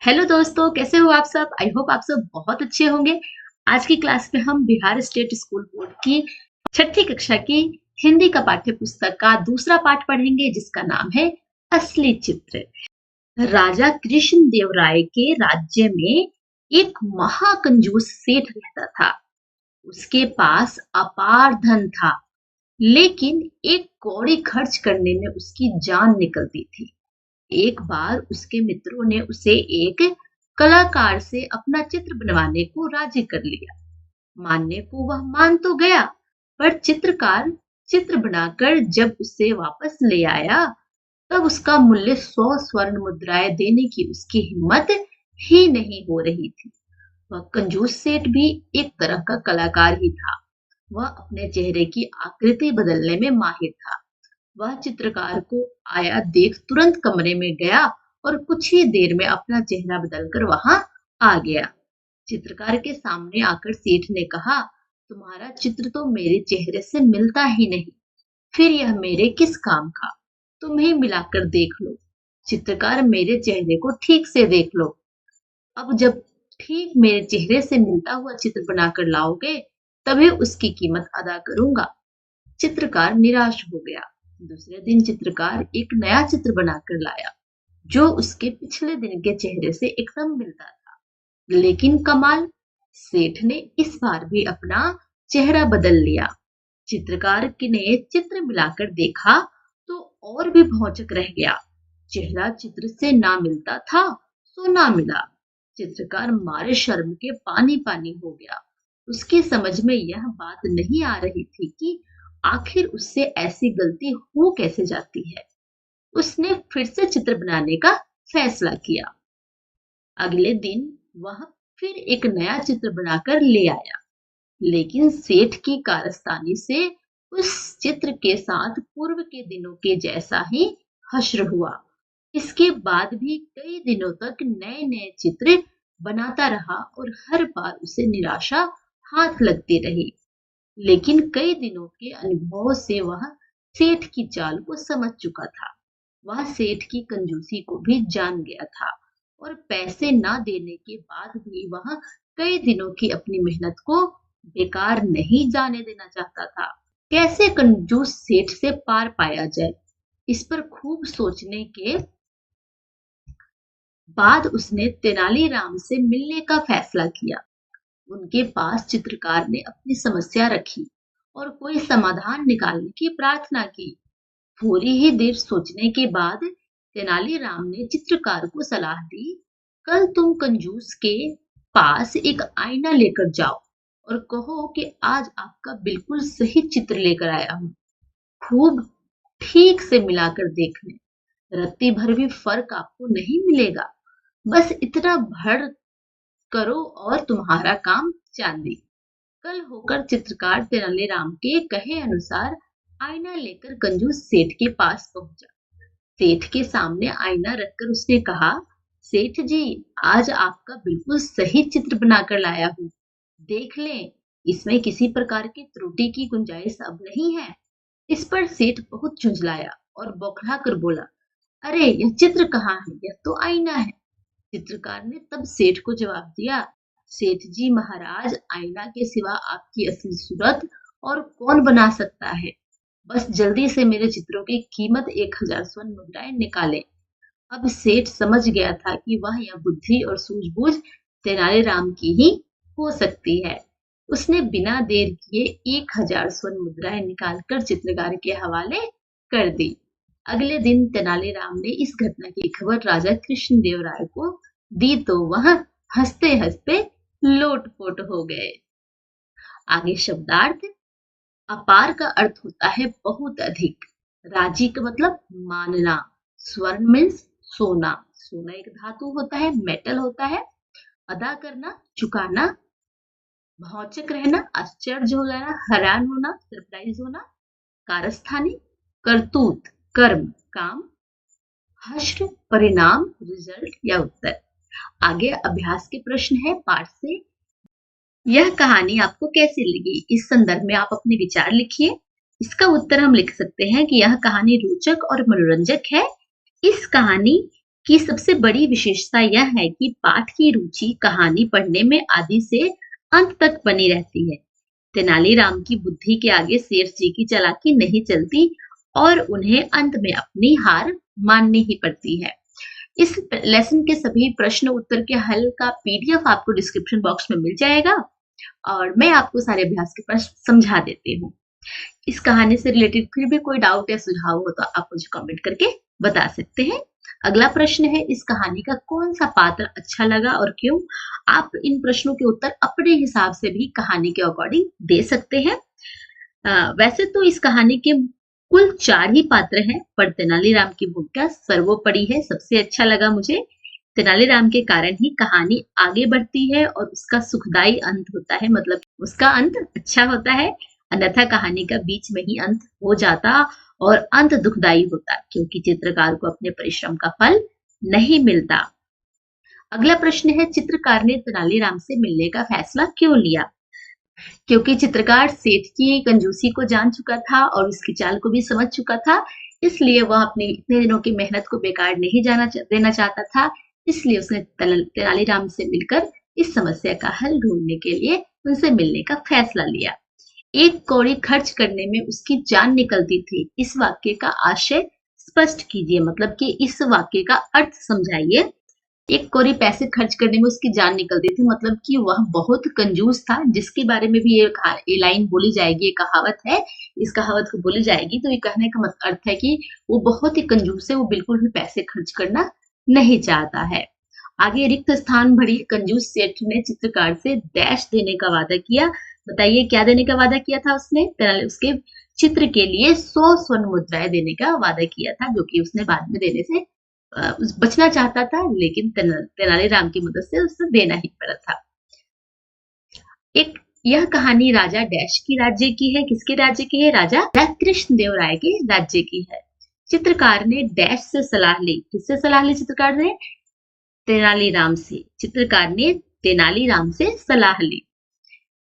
Hello दोस्तों, कैसे हो आप सब? आई होप आप सब बहुत अच्छे होंगे। आज की क्लास में हम बिहार स्टेट स्कूल बोर्ड की छठी कक्षा की हिंदी का पाठ्य पुस्तक का दूसरा पाठ पढ़ेंगे, जिसका नाम है असली चित्र। राजा कृष्ण देव राय के राज्य में एक महाकंजूस सेठ रहता था। उसके पास अपार धन था, लेकिन एक कौड़ी खर्च करने में उसकी जान निकलती थी। एक बार उसके मित्रों ने उसे एक कलाकार से अपना चित्र बनवाने को राजी कर लिया। मानने को वह मान तो गया, पर चित्रकार चित्र बनाकर जब उसे वापस ले आया, तब उसका मूल्य 100 स्वर्ण मुद्राएं देने की उसकी हिम्मत ही नहीं हो रही थी। वह कंजूस सेठ भी एक तरह का कलाकार ही था। वह अपने चेहरे की आकृति बदलने में माहिर था। वह चित्रकार को आया देख तुरंत कमरे में गया और कुछ ही देर में अपना चेहरा बदलकर वहां आ गया। चित्रकार के सामने आकर सेठ ने कहा, तुम्हारा चित्र तो मेरे चेहरे से मिलता ही नहीं, फिर यह मेरे किस काम का? तुम ही मिलाकर देख लो। चित्रकार, मेरे चेहरे को ठीक से देख लो। अब जब ठीक मेरे चेहरे से मिलता हुआ चित्र बनाकर लाओगे, तभी उसकी कीमत अदा करूंगा। चित्रकार निराश हो गया। दूसरे दिन चित्रकार एक नया चित्र बनाकर लाया, जो उसके पिछले दिन के चेहरे से एकदम मिलता था। लेकिन कमाल, सेठ ने इस बार भी अपना चेहरा बदल लिया। चित्रकार ने चित्र मिलाकर देखा तो और भी भौचक रह गया। चेहरा चित्र से ना मिलता था, सो ना मिला। चित्रकार मारे शर्म के पानी पानी हो गया। उसकी समझ में यह बात नहीं आ रही थी कि आखिर उससे ऐसी गलती हो कैसे जाती है। उसने फिर से चित्र बनाने का फैसला किया। अगले दिन वह फिर एक नया चित्र बनाकर ले आया, लेकिन सेठ की कारस्तानी से उस चित्र के साथ पूर्व के दिनों के जैसा ही हश्र हुआ। इसके बाद भी कई दिनों तक नए नए चित्र बनाता रहा और हर बार उसे निराशा हाथ लगती रही। लेकिन कई दिनों के अनुभव से वह सेठ की चाल को समझ चुका था। वह सेठ की कंजूसी को भी जान गया था और पैसे ना देने के बाद भी वह कई दिनों की अपनी मेहनत को बेकार नहीं जाने देना चाहता था। कैसे कंजूस सेठ से पार पाया जाए, इस पर खूब सोचने के बाद उसने तेनालीराम से मिलने का फैसला किया। उनके पास चित्रकार ने अपनी समस्या रखी और कोई समाधान निकालने की प्रार्थना की। थोड़ी ही देर सोचने के बाद तेनालीराम ने चित्रकार को सलाह दी, कल तुम कंजूस के पास एक आईना लेकर जाओ और कहो कि आज आपका बिल्कुल सही चित्र लेकर आया हूँ। खूब ठीक से मिलाकर देखने, रत्ती भर भी फर्क आपको नहीं मिलेगा। बस इतना भर करो और तुम्हारा काम चांदी। कल होकर चित्रकार तेनालीराम के कहे अनुसार आईना लेकर कंजूस सेठ के पास पहुंचा। सेठ के सामने आईना रखकर उसने कहा, सेठ जी, आज आपका बिल्कुल सही चित्र बनाकर लाया हूँ। देख लें, इसमें किसी प्रकार की त्रुटि की गुंजाइश अब नहीं है। इस पर सेठ बहुत झुंझलाया और बौखला कर बोला, अरे यह चित्र कहाँ है? यह तो आईना है। चित्रकार ने तब सेठ को जवाब दिया, सेठ जी महाराज, आईना के सिवा आपकी असली सूरत और कौन बना सकता है? बस जल्दी से मेरे चित्रों की कीमत 1000 स्वर्ण मुद्राएं निकालें। अब सेठ समझ गया था कि वह यह बुद्धि और सूझबूझ तेनालीराम की ही हो सकती है। उसने बिना देर किए 1000 स्वर्ण मुद्राएं निकालकर चित्रकार के हवाले कर दी। अगले दिन तेनालीराम ने इस घटना की खबर राजा कृष्णदेव राय को दी तो वह हंसते हंसते लोटपोट हो गए। आगे शब्दार्थ। अपार का अर्थ होता है बहुत अधिक। राजी का मतलब मानना। स्वर्ण मीन्स सोना। सोना एक धातु होता है, मेटल होता है। अदा करना, चुकाना। भौचक रहना, आश्चर्य हो जाना, हैरान होना, सरप्राइज होना। कारस्थानी, करतूत, कर्म, काम। हश्र, परिणाम, रिजल्ट या उत्तर। आगे अभ्यास के प्रश्न है पाठ से। यह कहानी आपको कैसी लगी? इस संदर्भ में आप अपने विचार लिखिए। इसका उत्तर हम लिख सकते हैं कि यह कहानी रोचक और मनोरंजक है। इस कहानी की सबसे बड़ी विशेषता यह है कि पाठ की रुचि कहानी पढ़ने में आदि से अंत तक बनी रहती है। तेनालीराम की बुद्धि के आगे सेठ जी की चालाकी नहीं चलती और उन्हें अंत में अपनी हार माननी ही पड़ती है। इस लेसन के सभी प्रश्न उत्तर के हल का पीडीएफ आपको डिस्क्रिप्शन बॉक्स में मिल जाएगा और मैं आपको सारे अभ्यास के प्रश्न समझा देती हूँ। इस कहानी से रिलेटेड फिर भी कोई डाउट या सुझाव हो तो आप मुझे कमेंट करके बता सकते हैं। अगला प्रश्न है, इस कहानी का कौन सा पात्र अच्छा लगा और क्यों? आप इन प्रश्नों के उत्तर अपने हिसाब से भी कहानी के अकॉर्डिंग दे सकते हैं। वैसे तो इस कहानी के कुल 4 ही पात्र हैं, पर तेनालीराम की भूमिका सर्वोपरि है। सबसे अच्छा लगा मुझे। तेनालीराम के कारण ही कहानी आगे बढ़ती है और उसका सुखदायी अंत होता है, मतलब उसका अंत अच्छा होता है। अन्यथा कहानी का बीच में ही अंत हो जाता और अंत दुखदायी होता, क्योंकि चित्रकार को अपने परिश्रम का फल नहीं मिलता। अगला प्रश्न है, चित्रकार ने तेनालीराम से मिलने का फैसला क्यों लिया? क्योंकि चित्रकार सेठ की कंजूसी को जान चुका था और उसकी चाल को भी समझ चुका था, इसलिए वह अपने इतने दिनों की मेहनत को बेकार नहीं देना चाहता था। इसलिए उसने तेनालीराम से मिलकर इस समस्या का हल ढूंढने के लिए उनसे मिलने का फैसला लिया। 1 कौड़ी खर्च करने में उसकी जान निकलती थी। इस वाक्य का आशय स्पष्ट कीजिए, मतलब कि इस वाक्य का अर्थ समझाइए। 1 कौड़ी पैसे खर्च करने में उसकी जान निकलती थी, मतलब कि वह बहुत कंजूस था, जिसके बारे में भी ये लाइन बोली जाएगी, ये कहावत है। इस कहावत को बोली जाएगी तो ये कहने का अर्थ है कि वो बहुत ही कंजूस है, वो बिल्कुल भी पैसे खर्च करना नहीं चाहता है। आगे, रिक्त स्थान भरी कंजूस सेठ ने चित्रकार से डैश देने का वादा किया। बताइए क्या देने का वादा किया था उसने? उसके चित्र के लिए 100 स्वर्ण मुद्राएं देने का वादा किया था, जो कि उसने बाद में देने से बचना चाहता था, लेकिन तेनालीराम की मदद से उसे देना ही पड़ा था। यह कहानी राजा डैश की राज्य की है। किसके राज्य की है? राजा कृष्णदेव राय के राज्य की है। चित्रकार ने डैश से सलाह ली। किससे सलाह ली चित्रकार ने? तेनालीराम से। चित्रकार ने तेनालीराम से सलाह ली।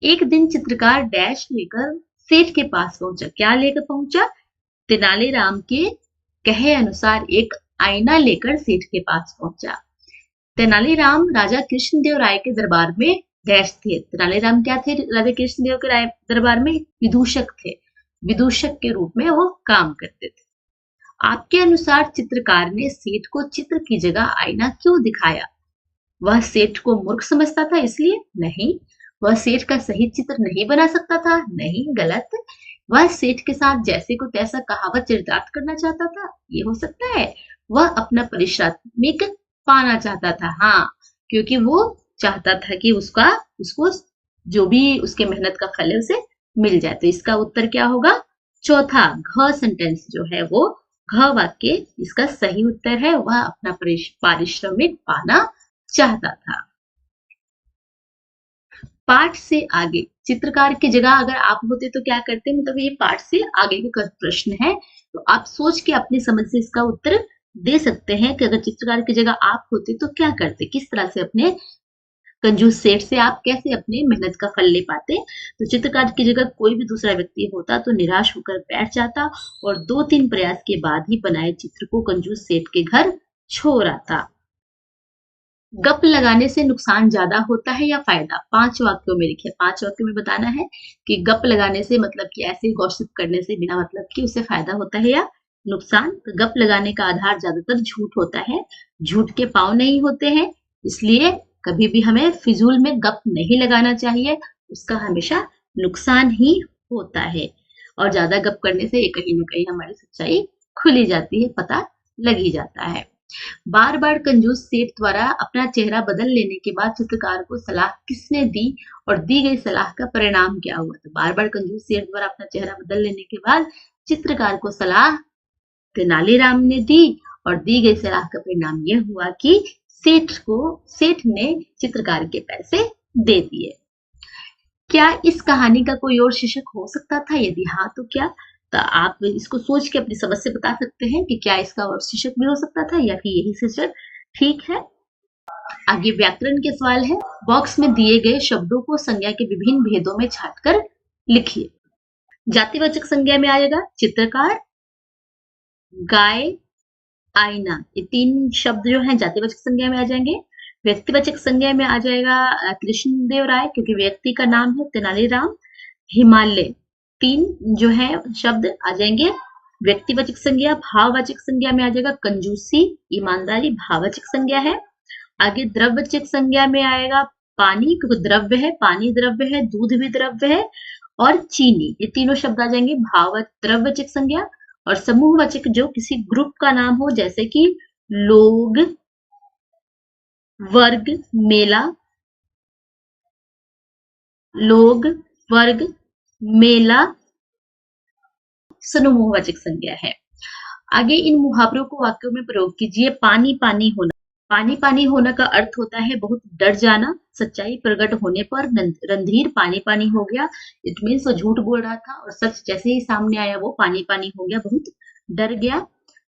एक दिन चित्रकार डैश लेकर सेठ के पास पहुंचा। क्या लेकर पहुंचा? तेनालीराम के कहे अनुसार एक आईना लेकर सेठ के पास पहुंचा। तेनालीराम राजा कृष्णदेव राय के दरबार में डैश थे। तेनालीराम क्या थे? राजा कृष्णदेव के दरबार में विदूषक थे। विदूषक के रूप में वो काम करते थे। आपके अनुसार चित्रकार ने सेठ को चित्र की जगह आईना क्यों दिखाया? वह सेठ को मूर्ख समझता था इसलिए? नहीं। वह सेठ का सही चित्र नहीं बना सकता था? नहीं, गलत। वह सेठ के साथ जैसे को तैसा कहावत चरितार्थ करना चाहता था? ये हो सकता है। वह अपना पारिश्रमिक पाना चाहता था। हाँ, क्योंकि वो चाहता था कि उसको जो भी उसके मेहनत का फल है उसे मिल जाए। तो इसका उत्तर क्या होगा? चौथा घ सेंटेंस जो है वो घ वाक्य इसका सही उत्तर है। वह अपना पारिश्रमिक पाना चाहता था। पाठ से आगे, चित्रकार की जगह अगर आप होते तो क्या करते? मतलब ये पाठ से आगे का प्रश्न है, तो आप सोच के अपनी समझ से इसका उत्तर दे सकते हैं कि अगर चित्रकार की जगह आप होते तो क्या करते, किस तरह से अपने कंजूस सेठ से आप कैसे अपने मेहनत का फल ले पाते। तो चित्रकार की जगह कोई भी दूसरा व्यक्ति होता तो निराश होकर बैठ जाता और 2-3 प्रयास के बाद ही बनाए चित्र को कंजूस सेठ के घर छोड़ आता। गप लगाने से नुकसान ज्यादा होता है या फायदा? 5 वाक्यों में लिखिए। 5 वाक्यों में बताना है कि गप लगाने से मतलब कि ऐसे गॉसिप करने से बिना मतलब कि उससे फायदा होता है या नुकसान। तो गप लगाने का आधार ज्यादातर झूठ होता है। झूठ के पांव नहीं होते हैं, इसलिए कभी भी हमें फिजूल में गप नहीं लगाना चाहिए। उसका हमेशा नुकसान ही होता है और ज्यादा गप करने से कहीं ना कहीं हमारी सच्चाई खुली जाती है, पता लग ही जाता है। बार बार कंजूस सेठ द्वारा अपना चेहरा बदल लेने के बाद चित्रकार को सलाह किसने दी और दी गई सलाह का परिणाम क्या हुआ? तो बार बार कंजूस सेठ द्वारा अपना चेहरा बदल लेने के बाद चित्रकार को सलाह तेनालीराम ने दी और दी गई सलाह का परिणाम यह हुआ कि सेठ ने चित्रकार के पैसे दे दिए। क्या इस कहानी का कोई और शीर्षक हो सकता था? यदि हाँ तो क्या? तो आप इसको सोच के अपनी समझ से बता सकते हैं कि क्या इसका और शीर्षक भी हो सकता था या फिर यही शीर्षक ठीक है। आगे व्याकरण के सवाल है। बॉक्स में दिए गए शब्दों को संज्ञा के विभिन्न भेदों में छांटकर लिखिए। जातिवाचक संज्ञा में आएगा चित्रकार, गाय, आईना, ये 3 शब्द जो हैं जातिवाचक संज्ञा में आ जाएँगे। व्यक्तिवाचक संज्ञा में आ जाएगा कृष्णदेव राय, क्योंकि व्यक्ति का नाम है तेनालीराम। हिमालय, 3 जो है शब्द आ जाएंगे व्यक्तिवाचक संज्ञा। भाववाचक संज्ञा में आ जाएगा कंजूसी, ईमानदारी भाववाचक संज्ञा है। आगे द्रव्यवाचक संज्ञा में आएगा पानी, क्योंकि द्रव्य है, पानी द्रव्य है, दूध भी द्रव्य है, और चीनी, ये तीनों शब्द आ जाएंगे भाव द्रव्यवाचक संज्ञा। और समूहवाचक जो किसी ग्रुप का नाम हो, जैसे कि लोग, वर्ग, मेला, लोग, वर्ग, मेला, समूहवाचक संज्ञा है। आगे इन मुहावरों को वाक्यों में प्रयोग कीजिए। पानी पानी होना, पानी पानी होना का अर्थ होता है बहुत डर जाना। सच्चाई प्रकट होने पर रणधीर पानी पानी हो गया। इट मीन्स वो झूठ बोल रहा था और सच जैसे ही सामने आया वो पानी पानी हो गया, बहुत डर गया।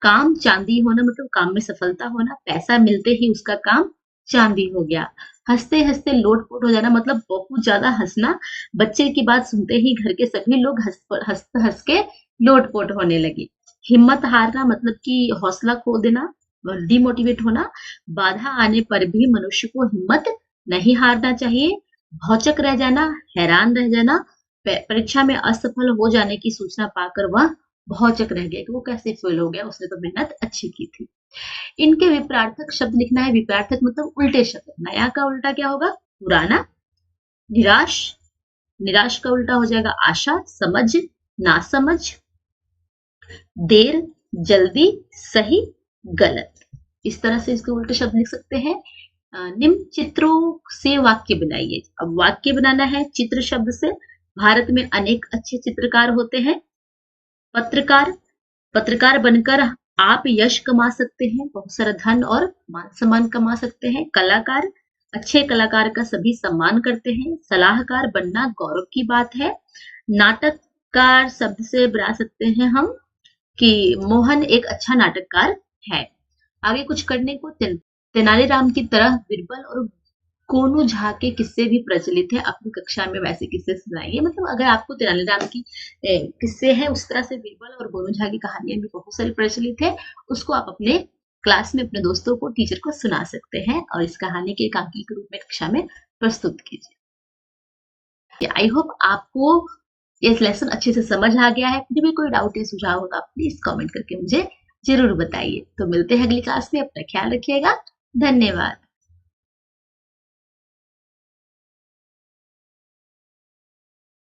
काम चांदी होना, मतलब काम में सफलता होना, पैसा मिलते ही उसका काम चांदी हो गया। हंसते हंसते लोटपोट हो जाना, मतलब बहुत ज्यादा हंसना। बच्चे की बात सुनते ही घर के सभी लोग हंस के लोटपोट होने लगे। हिम्मत हारना, मतलब कि हौसला खो देना, डिमोटिवेट होना। बाधा आने पर भी मनुष्य को हिम्मत नहीं हारना चाहिए। भौचक रह जाना, हैरान रह जाना, परीक्षा में असफल हो जाने की सूचना पाकर वह भौचक रह गया कि वो कैसे फेल हो गया, उसने तो मेहनत अच्छी की थी। इनके विपरीतार्थक शब्द लिखना है। विपरीतार्थक मतलब उल्टे शब्द। नया का उल्टा क्या होगा? पुराना। निराश, निराश का उल्टा हो जाएगा आशा। समझ, नासमझ। देर, जल्दी, सही, गलत। इस तरह से इसके उल्टे शब्द लिख सकते हैं। निम्न चित्रों से वाक्य बनाइए। अब वाक्य बनाना है चित्र शब्द से। भारत में अनेक अच्छे चित्रकार होते हैं। पत्रकार, पत्रकार बनकर आप यश कमा सकते हैं, बहुत सारा धन और मान सम्मान कमा सकते हैं। कलाकार, अच्छे कलाकार का सभी सम्मान करते हैं। सलाहकार बनना गौरव की बात है। नाटककार शब्द से बना सकते हैं हम कि मोहन एक अच्छा नाटककार है। आगे कुछ करने को तेनालीराम की तरह बीरबल और गोनू झा के किस्से भी प्रचलित है। अपनी कक्षा में वैसे किस्से सुनाइए। मतलब अगर आपको तेनालीराम की किस्से है, उस तरह से बीरबल और गोनू झा की कहानियां भी बहुत सारी प्रचलित है, उसको आप अपने क्लास में अपने दोस्तों को, टीचर को सुना सकते हैं और इस कहानी के एकांकी के रूप में कक्षा में प्रस्तुत कीजिए। आई होप आपको ये लेसन अच्छे से समझ आ गया है। फिर भी कोई डाउट या सुझाव होगा प्लीज कमेंट करके मुझे जरूर बताइए। तो मिलते हैं अगली क्लास में। अपना ख्याल रखिएगा। धन्यवाद।